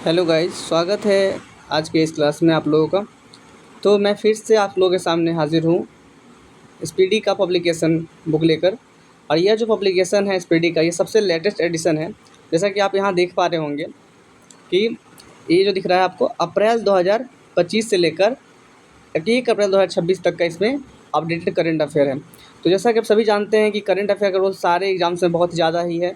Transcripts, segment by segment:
Hello guys, स्वागत है आज के इस क्लास में आप लोगों का। तो मैं फिर से आप लोगों के सामने हाजिर हूँ स्पीडी का पब्लिकेशन बुक लेकर। और यह जो पब्लिकेशन है स्पीडी का, ये सबसे लेटेस्ट एडिशन है। जैसा कि आप यहाँ देख पा रहे होंगे कि ये जो दिख रहा है आपको, अप्रैल 2025 से लेकर 1 अप्रैल 2026 तक का इसमें अपडेटेड करंट अफेयर है। तो जैसा कि आप सभी जानते हैं कि करंट अफेयर का रोल सारे एग्जाम्स में बहुत ज़्यादा ही है।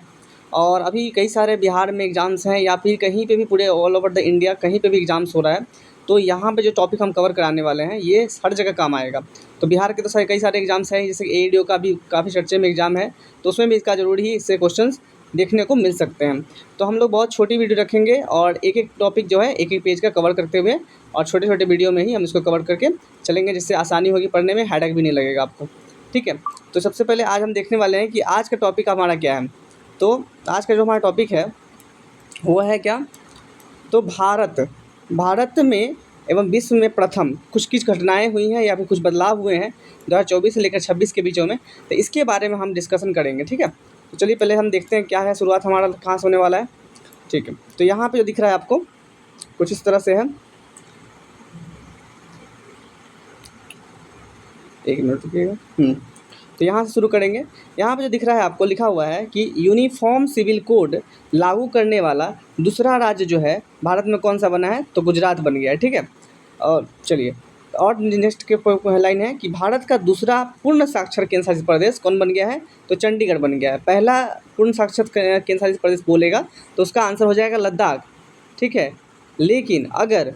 और अभी कई सारे बिहार में एग्ज़ाम्स हैं या फिर कहीं पे भी पूरे ऑल ओवर द इंडिया कहीं पे भी एग्ज़ाम्स हो रहा है। तो यहाँ पे जो टॉपिक हम कवर कराने वाले हैं ये हर जगह काम आएगा। तो बिहार के तो कई सारे एग्ज़ाम्स हैं, जैसे एडीओ का भी काफ़ी चर्चे में एग्ज़ाम है, तो उसमें भी इसका ज़रूरी ही इससे क्वेश्चंस देखने को मिल सकते हैं। तो हम लोग बहुत छोटी वीडियो रखेंगे और एक एक टॉपिक जो है एक एक पेज का कवर करते हुए और छोटे छोटे वीडियो में ही हम इसको कवर करके चलेंगे, जिससे आसानी होगी पढ़ने में, हेडेक भी नहीं लगेगा आपको। ठीक है, तो सबसे पहले आज हम देखने वाले हैं कि आज का टॉपिक हमारा क्या है। तो आज का जो हमारा टॉपिक है वो है क्या, तो भारत में एवं विश्व में प्रथम कुछ घटनाएं हुई हैं या फिर कुछ बदलाव हुए हैं 2024 से लेकर 26 के बीचों में। तो इसके बारे में हम डिस्कशन करेंगे। ठीक है, तो चलिए पहले हम देखते हैं क्या है, शुरुआत हमारा कहाँ से होने वाला है। ठीक है, तो यहाँ पे जो दिख रहा है आपको कुछ इस तरह से है। एक मिनट रुकिएगा। तो यहाँ से शुरू करेंगे। यहाँ पे जो दिख रहा है आपको लिखा हुआ है कि यूनिफॉर्म सिविल कोड लागू करने वाला दूसरा राज्य जो है भारत में कौन सा बना है, तो गुजरात बन गया है। ठीक है, और चलिए और नेक्स्ट के लाइन है कि भारत का दूसरा पूर्ण साक्षर केंद्र शासित प्रदेश कौन बन गया है, तो चंडीगढ़ बन गया है। पहला पूर्ण साक्षर केंद्र शासित प्रदेश बोलेगा तो उसका आंसर हो जाएगा लद्दाख। ठीक है, लेकिन अगर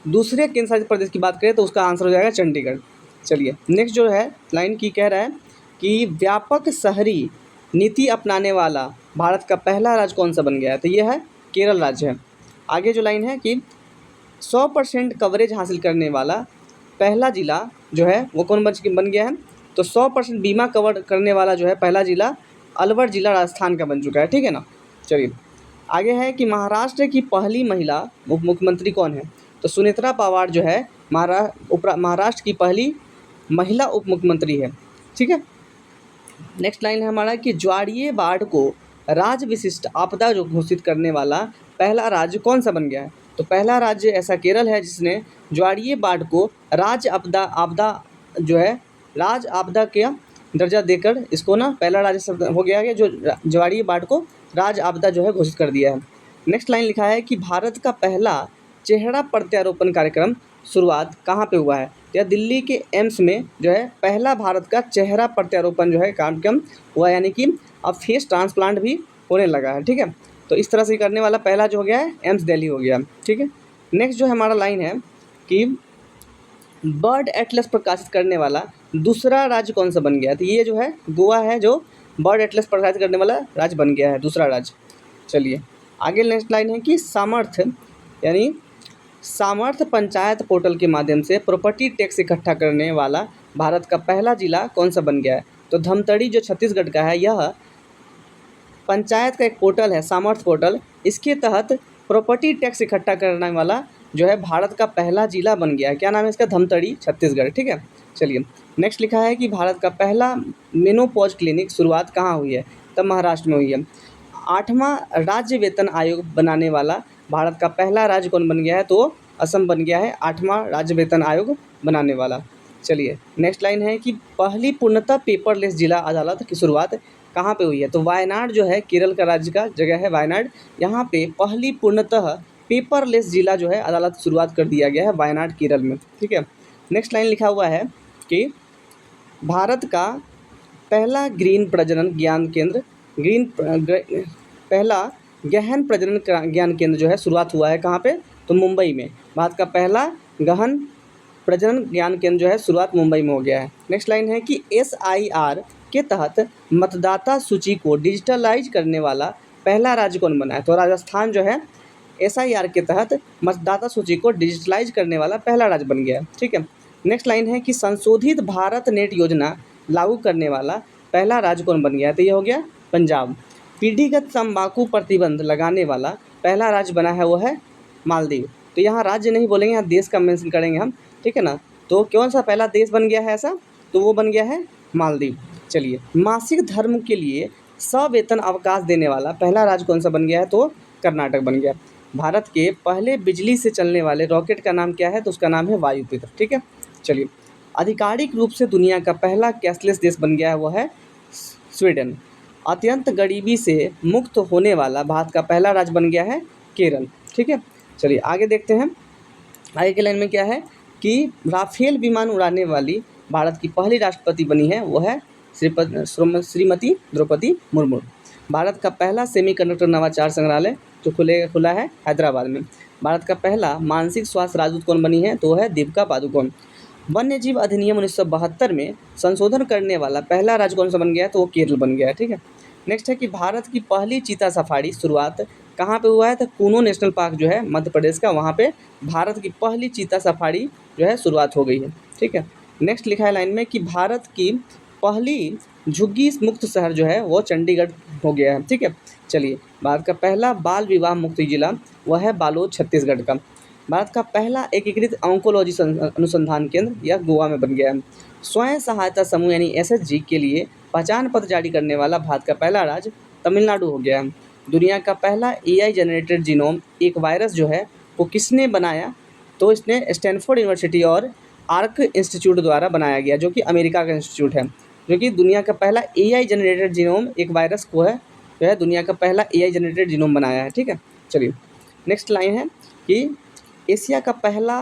दूसरे केंद्र शासित प्रदेश की बात करें तो उसका आंसर हो जाएगा चंडीगढ़। चलिए नेक्स्ट जो है लाइन की कह रहा है कि व्यापक शहरी नीति अपनाने वाला भारत का पहला राज्य कौन सा बन गया है, तो ये है केरल राज्य है। आगे जो लाइन है कि 100% कवरेज हासिल करने वाला पहला ज़िला जो है वो कौन बन गया है, तो 100% बीमा कवर करने वाला जो है पहला ज़िला अलवर जिला राजस्थान का बन चुका है। ठीक है ना। चलिए आगे है कि महाराष्ट्र की पहली महिला उप मुख्यमंत्री कौन है, तो सुनेत्रा पवार जो है महाराष्ट्र की पहली महिला उप मुख्यमंत्री है। ठीक है, नेक्स्ट लाइन है हमारा कि ज्वारीय बाढ़ को राज्य विशिष्ट आपदा जो घोषित करने वाला पहला राज्य कौन सा बन गया है, तो पहला राज्य ऐसा केरल है जिसने ज्वारीय बाढ़ को राज्य आपदा जो है राज्य आपदा का दर्जा देकर इसको ना पहला राज्य हो गया है जो ज्वारीय बाढ़ को राज्य आपदा जो है घोषित कर दिया है। नेक्स्ट लाइन लिखा है कि भारत का पहला चेहरा प्रत्यारोपण कार्यक्रम शुरुआत कहाँ पे हुआ है, या दिल्ली के एम्स में जो है पहला भारत का चेहरा प्रत्यारोपण जो है कार्यक्रम हुआ, यानी कि अब फेस ट्रांसप्लांट भी होने लगा है। ठीक है, तो इस तरह से करने वाला पहला जो हो गया है एम्स दिल्ली हो गया। ठीक है, नेक्स्ट जो हमारा लाइन है कि बर्ड एटलस प्रकाशित करने वाला दूसरा राज्य कौन सा बन गया है, तो ये जो है गोवा है जो बर्ड एटलस प्रकाशित करने वाला राज्य बन गया है, दूसरा राज्य। चलिए आगे नेक्स्ट लाइन है कि सामर्थ्य पंचायत पोर्टल के माध्यम से प्रॉपर्टी टैक्स इकट्ठा करने वाला भारत का पहला जिला कौन सा बन गया है, तो धमतरी जो छत्तीसगढ़ का है, यह पंचायत का एक पोर्टल है सामर्थ्य पोर्टल, इसके तहत प्रॉपर्टी टैक्स इकट्ठा करने वाला जो है भारत का पहला जिला बन गया है। क्या नाम है इसका, धमतरी छत्तीसगढ़। ठीक है, चलिए नेक्स्ट लिखा है कि भारत का पहला मेनोपॉज क्लिनिक शुरुआत कहाँ हुई है, तब महाराष्ट्र में हुई है। 8वां राज्य वेतन आयोग बनाने वाला भारत का पहला राज्य कौन बन गया है, तो असम बन गया है 8वां राज्य वेतन आयोग बनाने वाला। चलिए नेक्स्ट लाइन है कि पहली पूर्णतः पेपरलेस जिला अदालत की शुरुआत कहाँ पे हुई है, तो वायनाड जो है केरल का राज्य का जगह है वायनाड, यहाँ पे पहली पूर्णतः पेपरलेस जिला जो है अदालत शुरुआत कर दिया गया है वायनाड केरल में। ठीक है, नेक्स्ट लाइन लिखा हुआ है कि भारत का पहला ग्रीन प्रजनन ज्ञान केंद्र पहला गहन प्रजनन ज्ञान केंद्र जो है शुरुआत हुआ है कहाँ पे, तो मुंबई में। भारत का पहला गहन प्रजनन ज्ञान केंद्र जो है शुरुआत मुंबई में हो गया है। नेक्स्ट लाइन है कि SIR के तहत मतदाता सूची को डिजिटलाइज करने वाला पहला राज्य कौन बना है, तो राजस्थान जो है SIR के तहत मतदाता सूची को डिजिटलाइज करने वाला पहला राज्य बन गया है। ठीक है, नेक्स्ट लाइन है कि संशोधित भारत नेट योजना लागू करने वाला पहला राज्य कौन बन गया है, तो ये हो गया पंजाब। पीढ़ीगत तंबाकू प्रतिबंध लगाने वाला पहला राज्य बना है वो है मालदीव। तो यहाँ राज्य नहीं बोलेंगे, यहाँ देश का मेंशन करेंगे हम। ठीक है ना, तो कौन सा पहला देश बन गया है ऐसा, तो वो बन गया है मालदीव। चलिए मासिक धर्म के लिए सवेतन अवकाश देने वाला पहला राज्य कौन सा बन गया है, तो कर्नाटक बन गया। भारत के पहले बिजली से चलने वाले रॉकेट का नाम क्या है? तो उसका नाम है वायुपुत्र। ठीक है, चलिए। आधिकारिक रूप से दुनिया का पहला कैशलेस देश बन गया है, वो है स्वीडन। अत्यंत गरीबी से मुक्त होने वाला भारत का पहला राज्य बन गया है केरल। ठीक है, चलिए आगे देखते हैं। आगे के लाइन में क्या है कि राफेल विमान उड़ाने वाली भारत की पहली राष्ट्रपति बनी है, वो है श्रीमती द्रौपदी मुर्मू। भारत का पहला सेमीकंडक्टर नवाचार संग्रहालय जो खुला है हैदराबाद में। भारत का पहला मानसिक स्वास्थ्य राजदूत कौन बनी है? तो वो है दीपिका पादुकोण। वन्य जीव अधिनियम 1972 में संशोधन करने वाला पहला राज्य कौन सा बन गया है? तो वो केरल बन गया है। ठीक है, नेक्स्ट है कि भारत की पहली चीता सफारी शुरुआत कहाँ पे हुआ है? तो कूनो नेशनल पार्क जो है मध्य प्रदेश का, वहाँ पे भारत की पहली चीता सफारी जो है शुरुआत हो गई है। ठीक है, नेक्स्ट लिखा है लाइन में कि भारत की पहली झुग्गी मुक्त शहर जो है वो चंडीगढ़ हो गया है। ठीक है, चलिए। भारत का पहला बाल विवाह मुक्त जिला वह है बालोद छत्तीसगढ़ का। भारत का पहला एकीकृत ऑन्कोलॉजी अनुसंधान केंद्र यह गोवा में बन गया है। स्वयं सहायता समूह यानी एसएचजी के लिए पहचान पत्र जारी करने वाला भारत का पहला राज्य तमिलनाडु हो गया है। दुनिया का पहला एआई जनरेटेड जीनोम एक वायरस जो है वो किसने बनाया? तो इसने स्टैनफोर्ड यूनिवर्सिटी और आर्क इंस्टीट्यूट द्वारा बनाया गया, जो कि अमेरिका का इंस्टीट्यूट है, जो कि दुनिया का पहला एआई जनरेटेड जीनोम एक वायरस को है जो है दुनिया का पहला एआई जनरेटेड जीनोम बनाया है। ठीक है, चलिए। नेक्स्ट लाइन है कि एशिया का पहला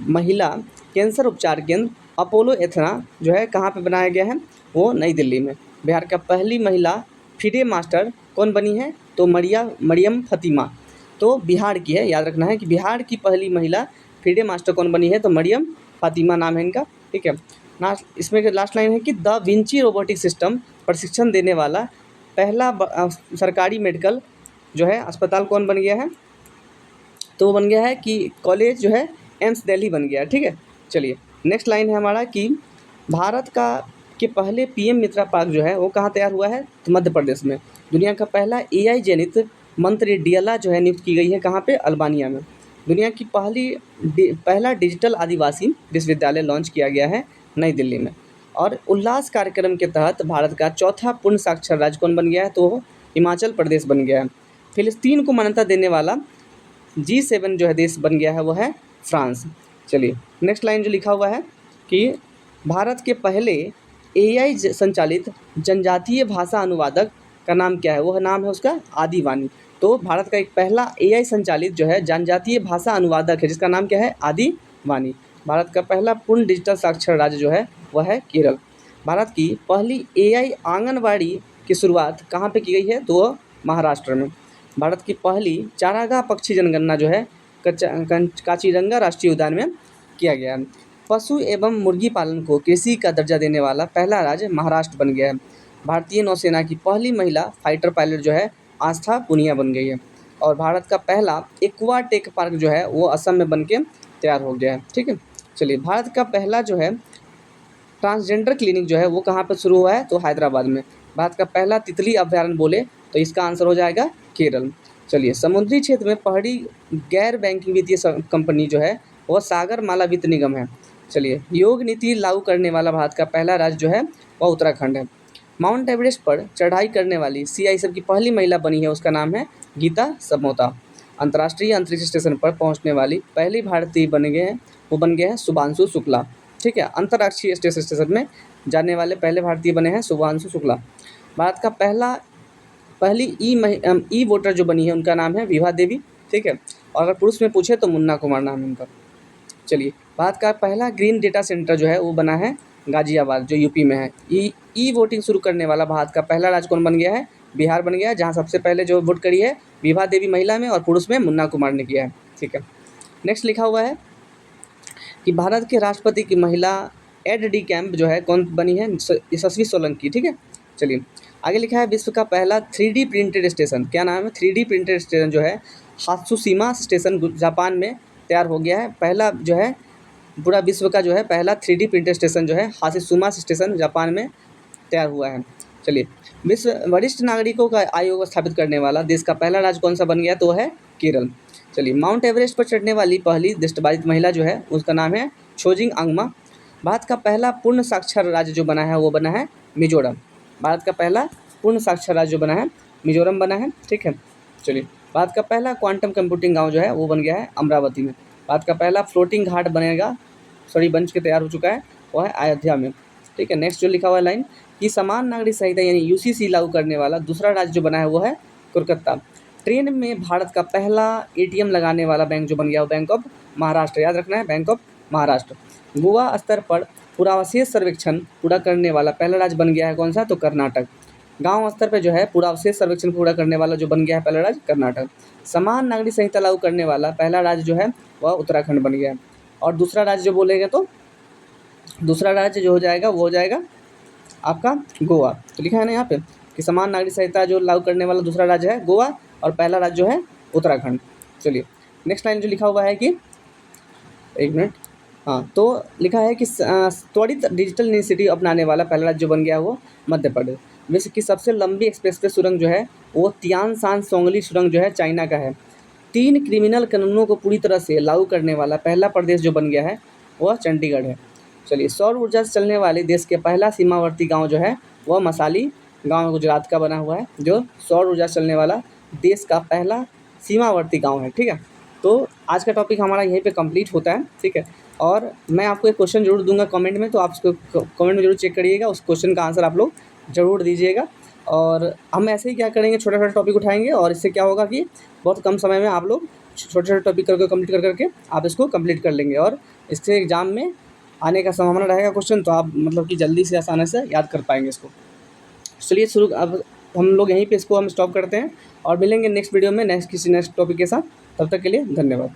महिला कैंसर उपचार केंद्र अपोलो एथना जो है कहाँ पे बनाया गया है? वो नई दिल्ली में। बिहार का पहली महिला फिडे मास्टर कौन बनी है? तो मरियम फ़ातिमा। तो बिहार की है, याद रखना है कि बिहार की पहली महिला फिडे मास्टर कौन बनी है? तो मरियम फ़ातिमा नाम है इनका। ठीक है, इसमें लास्ट लाइन है कि द विंची रोबोटिक सिस्टम प्रशिक्षण देने वाला पहला सरकारी मेडिकल जो है अस्पताल कौन बन गया है? तो वो बन गया है कि कॉलेज जो है एम्स दिल्ली बन गया है। ठीक है, चलिए। नेक्स्ट लाइन है हमारा कि भारत का के पहले पीएम मित्रा पार्क जो है वो कहाँ तैयार हुआ है? तो मध्य प्रदेश में। दुनिया का पहला एआई जनित मंत्री डियला जो है नियुक्त की गई है कहाँ पे? अल्बानिया में। दुनिया की पहला डिजिटल आदिवासी विश्वविद्यालय लॉन्च किया गया है नई दिल्ली में। और उल्लास कार्यक्रम के तहत भारत का चौथा पूर्ण साक्षर राज्य कौन बन गया है? तो हिमाचल प्रदेश बन गया है। फिलिस्तीन को मान्यता देने वाला G7 जो है देश बन गया है वो है फ्रांस। चलिए, नेक्स्ट लाइन जो लिखा हुआ है कि भारत के पहले एआई संचालित जनजातीय भाषा अनुवादक का नाम क्या है? वह नाम है उसका आदिवाणी। तो भारत का एक पहला एआई संचालित जो है जनजातीय भाषा अनुवादक है जिसका नाम क्या है? आदिवाणी। भारत का पहला पूर्ण डिजिटल साक्षर राज्य जो है वह है केरल। भारत की पहली एआई आंगनवाड़ी की शुरुआत कहाँ पे की गई है? तो महाराष्ट्र में। भारत की पहली चारागाह पक्षी जनगणना जो है काचीरंगा राष्ट्रीय उद्यान में किया गया है। पशु एवं मुर्गी पालन को कृषि का दर्जा देने वाला पहला राज्य महाराष्ट्र बन गया है। भारतीय नौसेना की पहली महिला फाइटर पायलट जो है आस्था पुनिया बन गई है। और भारत का पहला एक्वा टेक पार्क जो है वो असम में बन के तैयार हो गया है। ठीक है, चलिए। भारत का पहला जो है ट्रांसजेंडर क्लिनिक जो है वो कहाँ पर शुरू हुआ है? तो हैदराबाद में। भारत का पहला तितली अभ्यारण्य बोले तो इसका आंसर हो जाएगा केरल। चलिए, समुद्री क्षेत्र में पहली गैर बैंकिंग वित्तीय कंपनी जो है वह सागर माला वित्त निगम है। चलिए, योग नीति लागू करने वाला भारत का पहला राज्य जो है वह उत्तराखंड है। माउंट एवरेस्ट पर चढ़ाई करने वाली CISF की पहली महिला बनी है, उसका नाम है गीता समोता। अंतर्राष्ट्रीय अंतरिक्ष स्टेशन पर पहुंचने वाली पहली भारतीय बन गए हैं शुभांशु शुक्ला। ठीक है, अंतर्राष्ट्रीय स्टेशन में जाने वाले पहले भारतीय बने हैं शुभांशु शुक्ला। भारत का पहली ई वोटर जो बनी है उनका नाम है विभा देवी। ठीक है, और अगर पुरुष में पूछे तो मुन्ना कुमार नाम है उनका। चलिए, भारत का पहला ग्रीन डेटा सेंटर जो है वो बना है गाजियाबाद जो यूपी में है। ई वोटिंग शुरू करने वाला भारत का पहला राज्य कौन बन गया है? बिहार बन गया है, जहाँ सबसे पहले जो वोट करी है विभा देवी महिला में और पुरुष में मुन्ना कुमार ने किया है। ठीक है, नेक्स्ट लिखा हुआ है कि भारत के राष्ट्रपति की महिला एड डी कैंप जो है कौन बनी है? यशस्वी सोलंकी। ठीक है, चलिए आगे लिखा है विश्व का पहला 3D प्रिंटेड स्टेशन, क्या नाम है? 3D प्रिंटेड स्टेशन जो है हात्सुशिमा स्टेशन जापान में तैयार हो गया है। पहला जो है पूरा विश्व का जो है पहला 3D प्रिंटेड स्टेशन जो है हात्सुशिमा स्टेशन जापान में तैयार हुआ है। चलिए, विश्व वरिष्ठ नागरिकों का आयोग स्थापित करने वाला देश का पहला राज्य कौन सा बन गया? तो है केरल। चलिए, माउंट एवरेस्ट पर चढ़ने वाली पहली दृष्टिबाधित महिला जो है उसका नाम है छोजिंग अंगमा। भारत का पहला पूर्ण साक्षर राज्य जो बना है वो बना है मिजोरम। भारत का पहला पूर्ण साक्षर राज्य जो बना है मिजोरम बना है। ठीक है, चलिए। भारत का पहला क्वांटम कंप्यूटिंग गांव जो है वो बन गया है अमरावती में। भारत का पहला फ्लोटिंग घाट बनेगा, बन के तैयार हो चुका है, वो है अयोध्या में। ठीक है, नेक्स्ट जो लिखा हुआ है लाइन कि समान नागरिक संहिता यानी यूसीसी लागू करने वाला दूसरा राज्य जो बना है वो है कोलकाता। ट्रेन में भारत का पहला एटीएम लगाने वाला बैंक जो बन गया वो बैंक ऑफ महाराष्ट्र, याद रखना है, बैंक ऑफ महाराष्ट्र। गोवा स्तर पर पुरावशेष सर्वेक्षण पूरा करने वाला पहला राज्य बन गया है कौन सा, तो कर्नाटक। गांव स्तर पे जो है पुरावशेष सर्वेक्षण पूरा करने वाला जो बन गया है पहला राज्य कर्नाटक। समान नागरिक संहिता लागू करने वाला पहला राज्य जो है वह उत्तराखंड बन गया है। और दूसरा राज्य जो बोलेंगे तो दूसरा राज्य जो हो जाएगा वो हो जाएगा आपका गोवा। तो लिखा है ना यहाँ पे कि समान नागरिक संहिता जो लागू करने वाला दूसरा राज्य है गोवा और पहला राज्य जो है उत्तराखंड। चलिए नेक्स्ट लाइन जो लिखा हुआ है कि एक मिनट, हाँ, तो लिखा है कि त्वरित डिजिटल इनिशिएटिव अपनाने वाला पहला राज्य जो बन गया वो मध्य प्रदेश। विश्व की सबसे लंबी एक्सप्रेसवे सुरंग जो है वो तियानशान सोंगली सुरंग जो है चाइना का है। 3 क्रिमिनल कानूनों को पूरी तरह से लागू करने वाला पहला प्रदेश जो बन गया है वह चंडीगढ़ है। चलिए सौर ऊर्जा से चलने वाले देश के पहला सीमावर्ती गांव जो है वह मसाली गांव गुजरात का बना हुआ है, जो सौर ऊर्जा से चलने वाला देश का पहला सीमावर्ती गांव है। ठीक है, तो आज का टॉपिक हमारा यहीं पे कंप्लीट होता है। ठीक है, और मैं आपको एक क्वेश्चन जरूर दूंगा कमेंट में, तो आप उसको कमेंट में जरूर चेक करिएगा, उस क्वेश्चन का आंसर आप लोग ज़रूर दीजिएगा। और हम ऐसे ही क्या करेंगे, छोटे छोटे टॉपिक उठाएंगे और इससे क्या होगा कि बहुत कम समय में आप लोग छोटे छोटे टॉपिक करके कंप्लीट कर करके आप इसको कंप्लीट कर लेंगे और इससे एग्जाम में आने का संभावना रहेगा क्वेश्चन, तो आप मतलब कि जल्दी से आसानी से याद कर पाएंगे इसको। चलिए शुरू, अब हम लोग यहीं पे इसको हम स्टॉप करते हैं और मिलेंगे नेक्स्ट वीडियो में नेक्स्ट टॉपिक के साथ। तब तक के लिए धन्यवाद।